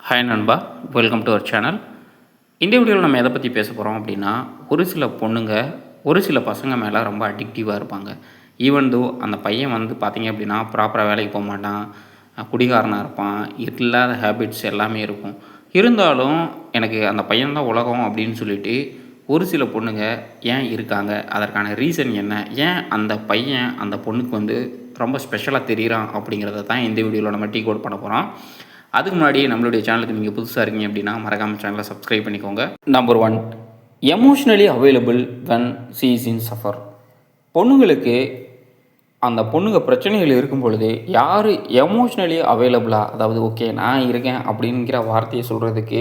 Hi நண்பா, welcome to our channel. இந்த வீடியோவில் நம்ம எதை பற்றி பேச போகிறோம் அப்படின்னா, ஒரு சில பொண்ணுங்க ஒரு சில பசங்க மேலே ரொம்ப அடிக்டிவாக இருப்பாங்க. ஈவன் தோ அந்த பையன் பார்த்திங்க அப்படின்னா ப்ராப்பராக வேலைக்கு போக மாட்டான், குடிகாரனாக இருப்பான், இல்லாத ஹேபிட்ஸ் எல்லாமே இருக்கும். இருந்தாலும் எனக்கு அந்த பையன் தான் உலகம் அப்படின்னு சொல்லிட்டு ஒரு சில பொண்ணுங்க ஏன் இருக்காங்க, அதற்கான ரீசன் என்ன, ஏன் அந்த பையன் அந்த பொண்ணுக்கு ரொம்ப ஸ்பெஷலாக தெரிகிறான் அப்படிங்கிறத தான் இந்த வீடியோவில் நம்ம டீ கோட் பண்ண போகிறோம். அதுக்கு முன்னாடி நம்மளுடைய சேனலுக்கு நீங்கள் புதுசாக இருக்கீங்க அப்படின்னா மறக்காமல் சேனலை சப்ஸ்கிரைப் பண்ணிக்கோங்க. Number 1, emotionally available when she is in suffer. பொண்ணுங்களுக்கு அந்த பொண்ணுங்க பிரச்சனைகள் இருக்கும் பொழுது யார் எமோஷ்னலி அவைலபிளாக, அதாவது ஓகே நான் இருக்கேன் அப்படிங்கிற வார்த்தையை சொல்கிறதுக்கு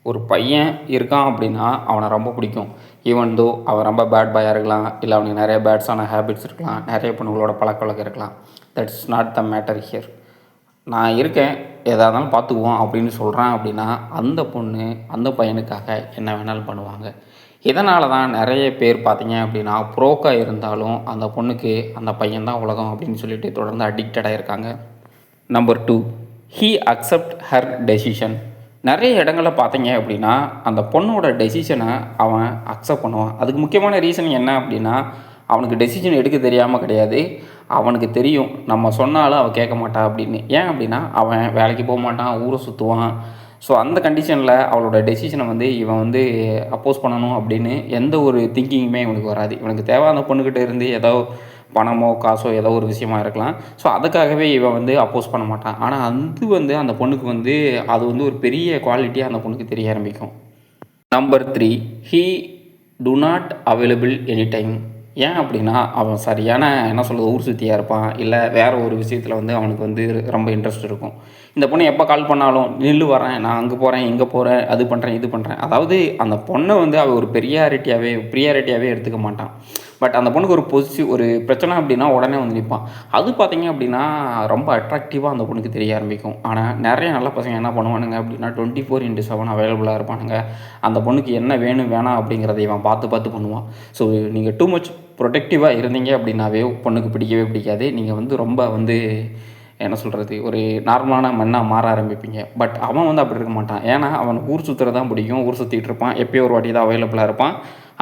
ஒரு பையன் இருக்கான் அப்படின்னா அவனை ரொம்ப பிடிக்கும். ஈவன் தோ அவன் ரொம்ப பேட் பாயாக இருக்கலாம், இல்லை அவனுக்கு நிறைய பேட்ஸான ஹேபிட்ஸ் இருக்கலாம், நிறைய பொண்ணுங்களோட பழக்கவழக்கம் இருக்கலாம். That's not the matter here. நான் இருக்கேன், எதாக இருந்தாலும் பார்த்துக்குவோம் அப்படின்னு சொல்கிறான் அப்படின்னா அந்த பொண்ணு அந்த பையனுக்காக என்ன வேணாலும் பண்ணுவாங்க. இதனால தான் நிறைய பேர் பார்த்திங்க அப்படின்னா ப்ரோக்காக இருந்தாலும் அந்த பொண்ணுக்கு அந்த பையன் தான் உலகம் அப்படின்னு சொல்லிட்டு தொடர்ந்து அடிக்டடாக இருக்காங்க. Number 2, he accept her decision. நிறைய இடங்களில் பார்த்தீங்க அப்படின்னா அந்த பொண்ணோட டெசிஷனை அவன் அக்செப்ட் பண்ணுவான். அதுக்கு முக்கியமான ரீசன் என்ன அப்படின்னா, அவனுக்கு டெசிஷன் எடுக்க தெரியாமல் கிடையாது, அவனுக்கு தெரியும் நம்ம சொன்னாலும் அவன் கேட்க மாட்டான் அப்படின்னு. ஏன் அப்படின்னா அவன் வேலைக்கு போக மாட்டான், ஊரை சுற்றுவான். ஸோ அந்த கண்டிஷனில் அவளோட டெசிஷனை இவன் அப்போஸ் பண்ணணும் அப்படின்னு எந்த ஒரு திங்கிங்குமே இவனுக்கு வராது. இவனுக்கு தேவை அந்த பொண்ணுக்கிட்ட இருந்து ஏதோ பணமோ காசோ ஏதோ ஒரு விஷயமா இருக்கலாம். ஸோ அதுக்காகவே இவன் அப்போஸ் பண்ண மாட்டான். ஆனால் அந்த பொண்ணுக்கு அது ஒரு பெரிய குவாலிட்டியாக அந்த பொண்ணுக்கு தெரிய ஆரம்பிக்கும். Number 3, he to not available any time. ஏன் அப்படின்னா அவன் சரியான ஊர் சுற்றியாக இருப்பான், இல்லை வேறு ஒரு விஷயத்தில் அவனுக்கு ரொம்ப இன்ட்ரெஸ்ட் இருக்கும். இந்த பொண்ணு எப்போ கால் பண்ணாலும் நில்லு வரேன், நான் அங்கே போகிறேன் இங்கே போகிறேன், அது பண்ணுறேன் இது பண்ணுறேன். அதாவது அந்த பொண்ணை அவள் ஒரு ப்ரியாரிட்டியாகவே எடுத்துக்க மாட்டான். பட் அந்த பொண்ணுக்கு ஒரு பிரச்சனை அப்படின்னா உடனே நிற்பான். அது பார்த்திங்க அப்படின்னா ரொம்ப அட்ராக்டிவாக அந்த பொண்ணுக்கு தெரிய ஆரம்பிக்கும். ஆனால் நிறைய நல்ல பசங்க என்ன பண்ணுவானுங்க அப்படின்னா 24/7 அவைலபிளாக இருப்பானுங்க. அந்த பொண்ணுக்கு என்ன வேணும் வேணாம் அப்படிங்கிறத இவன் பார்த்து பண்ணுவான். ஸோ நீங்கள் டூ மச் ப்ரொடெக்டிவாக இருந்தீங்க அப்படின்னாவே பொண்ணுக்கு பிடிக்கவே பிடிக்காது. நீங்கள் ரொம்ப ஒரு நார்மலான மண்ணாக மாற ஆரம்பிப்பீங்க. பட் அவன் அப்படி இருக்க மாட்டான். ஏன்னா அவனுக்கு ஊர் சுற்றுறது தான் பிடிக்கும், ஊர் சுற்றிட்டு இருப்பான், எப்போயோ ஒரு வாட்டி தான் அவைலபிளாக இருப்பான்.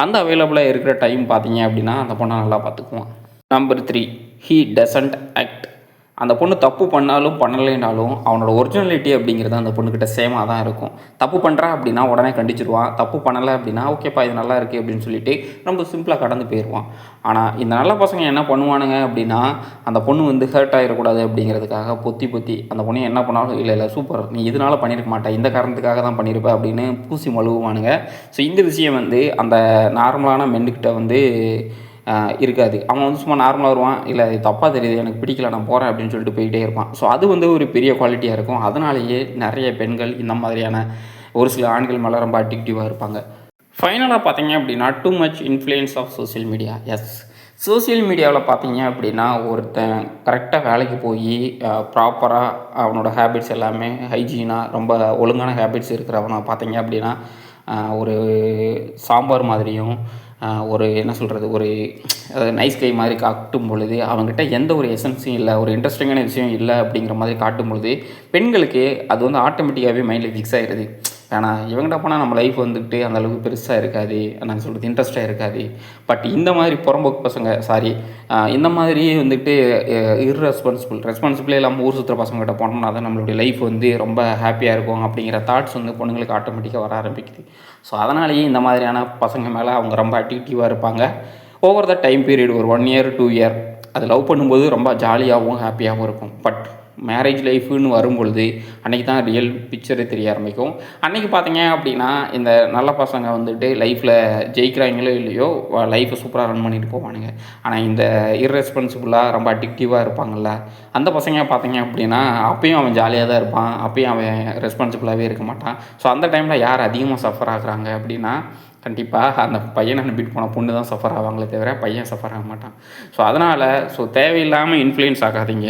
அந்த அவைலபிளாக இருக்கிற டைம் பார்த்தீங்க அப்படின்னா அந்த பொண்ணை நல்லா பார்த்துக்குவான். Number 3, he doesn't act. அந்த பொண்ணு தப்பு பண்ணாலும் பண்ணலைனாலும் அவனோட ஒரிஜினாலிட்டி அப்படிங்கிறது அந்த பொண்ணுக்கிட்ட சேமாக தான் இருக்கும். தப்பு பண்ணுறா அப்படின்னா உடனே கண்டிச்சிடுவான், தப்பு பண்ணலை அப்படின்னா ஓகேப்பா இது நல்லா இருக்குது அப்படின்னு சொல்லிட்டு ரொம்ப சிம்பிளாக கடந்து போயிடுவான். ஆனால் இந்த நல்ல பசங்க என்ன பண்ணுவானுங்க அப்படின்னா அந்த பொண்ணு ஹர்ட் ஆகிடக்கூடாது அப்படிங்கிறதுக்காக பொத்தி அந்த பொண்ணு என்ன பண்ணாலும் இல்லை சூப்பர் நீ இதனால் பண்ணியிருக்க மாட்டேன், இந்த காரணத்துக்காக தான் பண்ணியிருப்பேன் அப்படின்னு பூசி மழுவுவானுங்க. ஸோ இந்த விஷயம் அந்த நார்மலான மென்னுக்கிட்ட இருக்காது. அவன் சும்மா நார்மலாக வருவான், இல்லை இது தப்பாக தெரியுது எனக்கு பிடிக்கல நான் போகிறேன் அப்படின்னு சொல்லிட்டு போயிட்டே இருப்பான். ஸோ அது ஒரு பெரிய குவாலிட்டியாக இருக்கும். அதனாலேயே நிறைய பெண்கள் இந்த மாதிரியான ஒரு சில ஆண்கள் மேலே ரொம்ப அடிக்டிவாக இருப்பாங்க. ஃபைனலாக பார்த்தீங்க அப்படின்னா too much influence of social media. Yes, social மீடியாவில் பார்த்தீங்க அப்படின்னா ஒருத்தன் கரெக்டாக வேலைக்கு போய் ப்ராப்பராக அவனோட ஹேபிட்ஸ் எல்லாமே ஹைஜீனாக ரொம்ப ஒழுங்கான ஹேபிட்ஸ் இருக்கிறவனை பார்த்தீங்க அப்படின்னா ஒரு சாம்பார் மாதிரியும் ஒரு ஒரு நைஸ் கை மாதிரி காட்டும் பொழுது அவங்ககிட்ட எந்த ஒரு எசன்ஸும் இல்லை, ஒரு இன்ட்ரெஸ்டிங்கான விஷயம் இல்லை அப்படிங்கிற மாதிரி காட்டும் பொழுது பெண்களுக்கு அது ஆட்டோமேட்டிக்காகவே மைண்டில் ஃபிக்ஸ் ஆகிடுது. ஏன்னா இவங்கிட்ட போனால் நம்ம லைஃப் அந்தளவுக்கு பெருசாக இருக்காது, நான் இன்ட்ரெஸ்ட்டாக இருக்காது. பட் இந்த மாதிரி புறம்போக்கு பசங்க இந்த மாதிரி ரெஸ்பான்சிபிளே இல்லாமல் ஊர் சுற்றுற பசங்கள்கிட்ட போனோம்னா தான் நம்மளுடைய லைஃப் ரொம்ப ஹாப்பியாக இருக்கும் அப்படிங்கிற தாட்ஸ் பொண்ணுங்களுக்கு ஆட்டோமேட்டிக்காக வர ஆரம்பிக்குது. ஸோ அதனாலேயே இந்த மாதிரியான பசங்க மேலே அவங்க ரொம்ப அடிக்டிவாக இருப்பாங்க. ஓவர் த டைம் பீரியட் ஒரு 1 year 2 year அது லவ் பண்ணும்போது ரொம்ப ஜாலியாகவும் ஹாப்பியாகவும் இருக்கும். பட் மேரேஜ் லைஃப்னு வரும்பொழுது அன்றைக்கி தான் ரியல் பிக்சரே தெரிய ஆரம்பிக்கும். அன்றைக்கி பார்த்தீங்க அப்படின்னா இந்த நல்ல பசங்க லைஃப்பில் ஜெயிக்கிறாங்களோ இல்லையோ லைஃப்பை சூப்பராக ரன் பண்ணிட்டு போவானுங்க. ஆனால் இந்த இர்ரெஸ்பான்சிபிளாக ரொம்ப அடிக்டிவாக இருப்பாங்கள்ல அந்த பசங்க பார்த்தீங்க அப்படின்னா அப்பயும் அவன் ஜாலியாக தான் இருப்பான், அப்பயும் அவன் ரெஸ்பான்சிபிளாகவே இருக்க மாட்டான். ஸோ அந்த டைமில் யார் அதிகமாக சஃபர் ஆகுறாங்க அப்படின்னா கண்டிப்பாக அந்த பையனை நம்பிட்டு போன பொண்ணு தான் சஃபர் ஆவாங்களே தவிர பையன் சஃபர் ஆக மாட்டான். ஸோ அதனால் தேவையில்லாமல் இன்ஃப்ளூயன்ஸ் ஆகாதீங்க.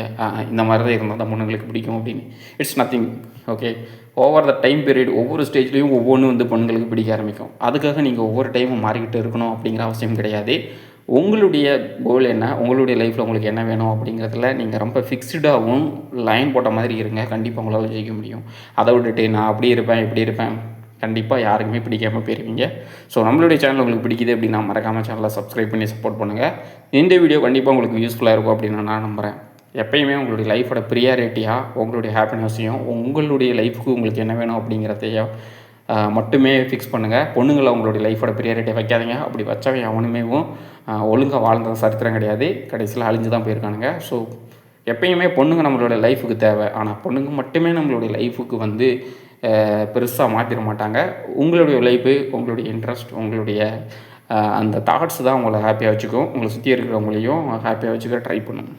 இந்த மாதிரி தான் இருந்தால் அந்த பொண்ணுங்களுக்கு பிடிக்கும் அப்படின்னு. It's nothing. Okay, over the time period ஒவ்வொரு ஸ்டேஜ்லேயும் ஒவ்வொன்று பொண்ணுங்களுக்கு பிடிக்க ஆரம்பிக்கும். அதுக்காக நீங்கள் ஒவ்வொரு டைமும் மாறிக்கிட்டு இருக்கணும் அப்படிங்கிற அவசியம் கிடையாது. உங்களுடைய கோல் என்ன, உங்களுடைய லைஃப்பில் உங்களுக்கு என்ன வேணும் அப்படிங்கிறதுல நீங்கள் ரொம்ப ஃபிக்ஸ்டாகவும் லைன் போட்ட மாதிரி இருங்க. கண்டிப்பாக உங்களால் ஜெயிக்க முடியும். அதை விட்டுட்டு நான் அப்படி இருப்பேன் இப்படி இருப்பேன் கண்டிப்பாக யாருக்குமே பிடிக்காமல் போயிருவீங்க. ஸோ நம்மளுடைய சேனல் உங்களுக்கு பிடிக்குது அப்படின்னா மறக்காமல் சேனலை சப்ஸ்கிரைப் பண்ணி சப்போர்ட் பண்ணுங்கள். இந்த வீடியோ கண்டிப்பாக உங்களுக்கு யூஸ்ஃபுல்லாக இருக்கும் அப்படின்னு நான் நம்புகிறேன். எப்பயுமே உங்களுடைய லைஃபோட ப்ரியாரிட்டியாக உங்களுடைய ஹாப்பினஸையும் உங்களுடைய லைஃபுக்கு உங்களுக்கு என்ன வேணும் அப்படிங்கிறதையும் மட்டுமே ஃபிக்ஸ் பண்ணுங்கள். பொண்ணுங்களை உங்களுடைய லைஃபோட ப்ரியாரிட்டியை வைக்காதீங்க. அப்படி வச்சவன் அவனுமே ஒழுங்காக வாழ்ந்த சரித்திரம் கிடையாது, கடைசியில் அழிஞ்சு தான் போயிருக்கானுங்க. ஸோ எப்பயுமே பொண்ணுங்க நம்மளோட லைஃபுக்கு தேவை. ஆனால் பொண்ணுங்க மட்டுமே நம்மளுடைய லைஃபுக்கு பெருசாக மாற்றிட மாட்டாங்க. உங்களுடைய லைஃபு, உங்களுடைய இன்ட்ரெஸ்ட், உங்களுடைய அந்த தாட்ஸ் தான் உங்களை ஹாப்பியாக வச்சுக்கும். உங்களை சுற்றி இருக்கிறவங்களையும் ஹாப்பியாக வச்சுக்க ட்ரை பண்ணும்.